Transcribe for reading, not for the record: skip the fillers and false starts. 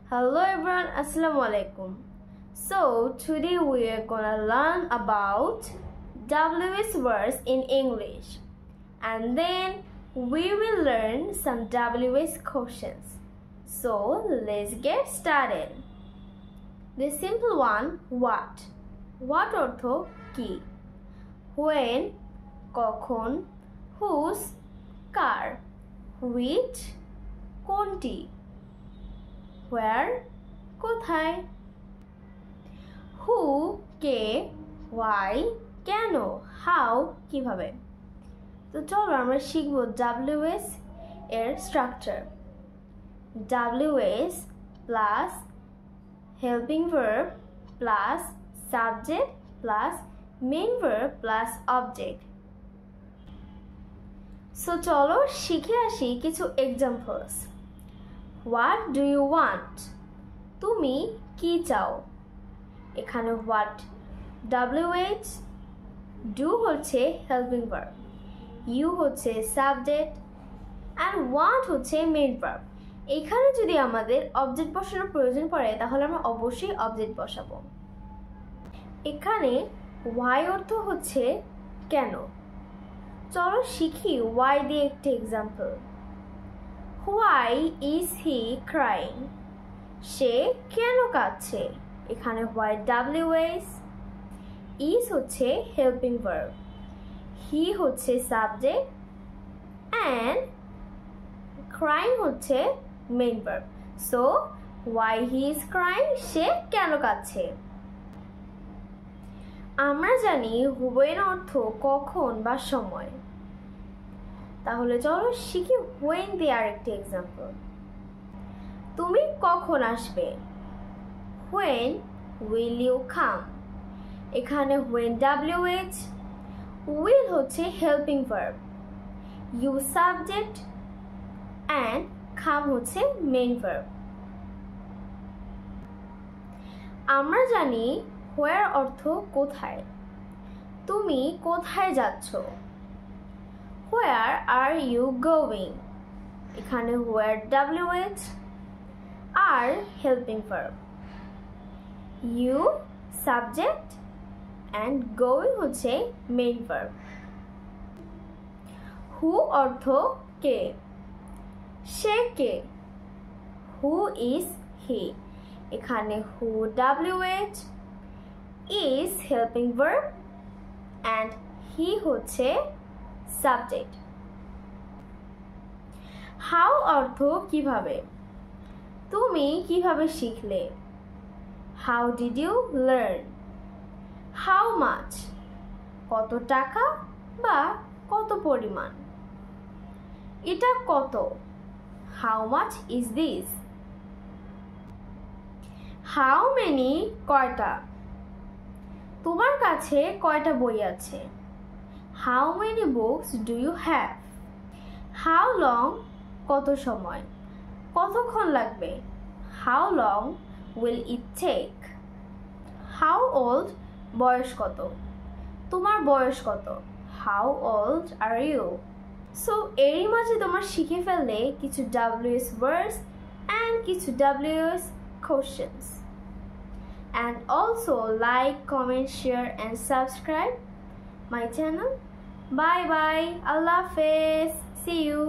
Hello everyone, Assalamu alaikum. So today we are gonna learn about WH words in English, and then we will learn some WH questions. So let's get started. The simple one, what? What অর্থ কি? When কখন, whose car, which কোনটি, where কোথায়, who K, why কেন, how কিভাবে। তো চলো আমরা শিখব WH এর structure. WH plus helping verb plus subject plus main verb plus object. So চলো শিখে আসি কিছু examples. What do you want? তুমি কি চাও? এখানে what WH, do হচ্ছে helping verb, you হচ্ছে subject and want হচ্ছে main verb. এখানে যদি আমাদের অবজেক্ট বসানোর প্রয়োজন পড়ে তাহলে আমরা অবশ্যই অবজেক্ট বসাবো। এখানে why অর্থ হচ্ছে কেন। চলো শিখি why দিয়ে একটি example. Why is he crying? সে কেন কাঁদছে? এখানে why WH, is হচ্ছে helping verb, he হচ্ছে subject and crying হচ্ছে main verb. So why he is crying, সে কেন কাঁদছে। আমরা জানি when অর্থ কখন বা সময়। তাহলে চলো শিখি when দিয়ে আরেকটি এক্সাম্পল। তুমি কখন আসবে? When will you come? এখানে when WH, will হচ্ছে helping verb, you subject and come হচ্ছে main verb. আমরা জানি where অর্থ কোথায়। তুমি কোথায় যাচ্ছ? Where are you going? এখানে where WH, are helping verb, you subject and going হচ্ছে main verb. Who অর্থ কে, সে কে, who is he? এখানে who WH, is helping verb and he হচ্ছে subject. How অর্থ কিভাবে। তুমি কিভাবে শিখলে? How did you learn? How much কত টাকা বা কত পরিমাণ। এটা কত? How much is this? How many কয়টা। তোমার কাছে কয়টা বই আছে? How many books do you have? How long কত সময়, কতক্ষণ লাগবে। How long will it take? How old বয়স কত, তোমার বয়স কত। How old are you? So এরই মাঝে তোমরা শিখে ফেললে কিছু WH words and কিছু WH questions. And also like, comment, share and subscribe my channel. Bye bye. Allah Hafiz. See you.